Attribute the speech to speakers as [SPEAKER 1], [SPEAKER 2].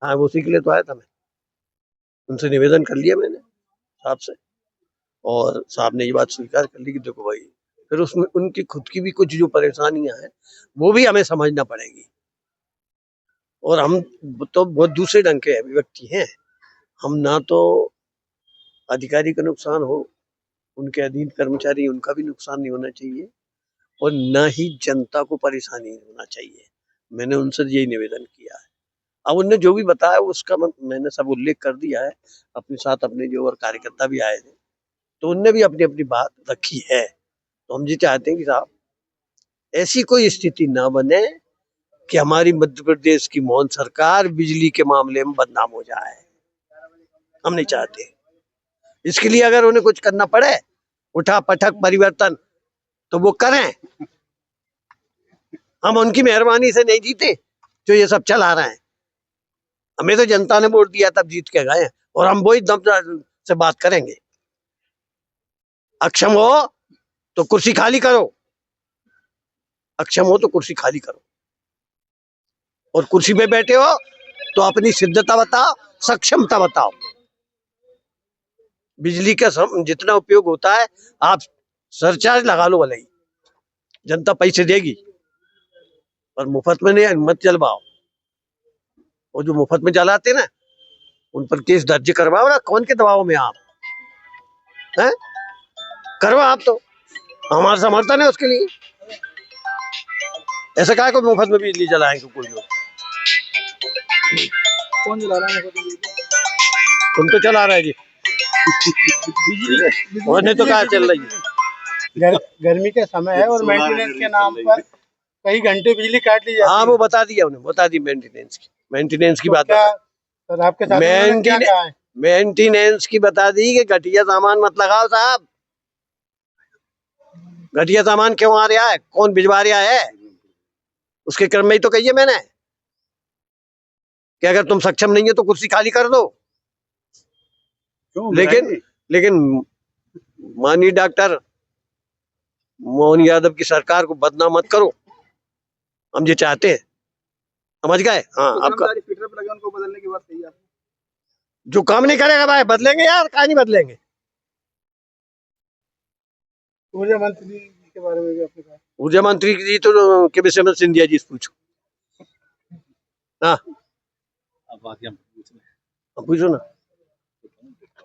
[SPEAKER 1] हाँ, उसी के लिए तो आया था मैं। उनसे निवेदन कर लिया मैंने साहब से, और साहब ने ये बात स्वीकार कर ली कि देखो भाई, फिर उसमें उनकी खुद की भी कुछ जो परेशानियां हैं वो भी हमें समझना पड़ेगी। और हम तो बहुत दूसरे ढंग के व्यक्ति हैं। हम ना तो अधिकारी का नुकसान हो, उनके अधीन कर्मचारी, उनका भी नुकसान नहीं होना चाहिए, और न ही जनता को परेशानी होना चाहिए। मैंने उनसे यही निवेदन किया है। अब उनने जो भी बताया उसका मैंने सब उल्लेख कर दिया है। अपने साथ अपने जो और कार्यकर्ता भी आए थे, तो उनने भी अपनी अपनी बात रखी है। तो हम ये चाहते हैं कि साहब ऐसी कोई स्थिति ना बने कि हमारी मध्य प्रदेश की मोहन सरकार बिजली के मामले में बदनाम हो जाए। हम नहीं चाहते। इसके लिए अगर उन्हें कुछ करना पड़े, उठा पटक परिवर्तन, तो वो करें। हम उनकी मेहरबानी से नहीं जीते जो ये सब चला रहे हैं। हमें तो जनता ने वोट दिया तब जीत के गए, और हम वही दम से बात करेंगे। अक्षम हो तो कुर्सी खाली करो, अक्षम हो तो कुर्सी खाली करो, और कुर्सी पे बैठे हो तो अपनी सिद्धता बताओ, सक्षमता बताओ। बिजली का जितना उपयोग होता है आप सरचार्ज लगा लो, भले ही जनता पैसे देगी, पर मुफ्त में नहीं, मत जलवाओ। और जो मुफ्त में जलाते ना उन पर केस दर्ज करवाओ ना। कौन के दबाव में आप हैं? करो आप, तो हमारा समर्थन है उसके लिए। ऐसा कहा को मुफ्त में बिजली जलाएंगे कोई लोग?
[SPEAKER 2] कौन जला रहा है मुफ्त में?
[SPEAKER 1] तुम तो चला रहे जी। बिजली तो कहा चल रही है।
[SPEAKER 2] गर्मी के समय है और मेंटेनेंस के नाम पर कई घंटे बिजली काट ली जाती है।
[SPEAKER 1] हाँ, वो बता दिया उन्हें, बता दी मेंटेनेंस की बात।
[SPEAKER 2] सर आपके साथ उन्होंने क्या कहा है?
[SPEAKER 1] मेंटेनेंस की बता दी कि घटिया सामान मत लगाओ साहब। घटिया सामान क्यों आ रहा है, कौन भिजवा रहा है, उसके क्रम में ही तो कहिए मैंने कि अगर तुम सक्षम नहीं है तो कुर्सी खाली कर दो। लेकिन माननीय डॉक्टर मोहन यादव की सरकार को बदनाम मत करो, हम ये चाहते हैं। समझ गए? हाँ, आपका
[SPEAKER 2] उनको बदलने की बात कही आपने।
[SPEAKER 1] जो काम नहीं करेगा भाई बदलेंगे यार, कहा नहीं बदलेंगे।
[SPEAKER 2] ऊर्जा मंत्री के बारे में भी आपने कहा।
[SPEAKER 1] ऊर्जा मंत्री जी तो के विषय में सिंधिया जी से पूछो। हाँ, अब पूछो ना।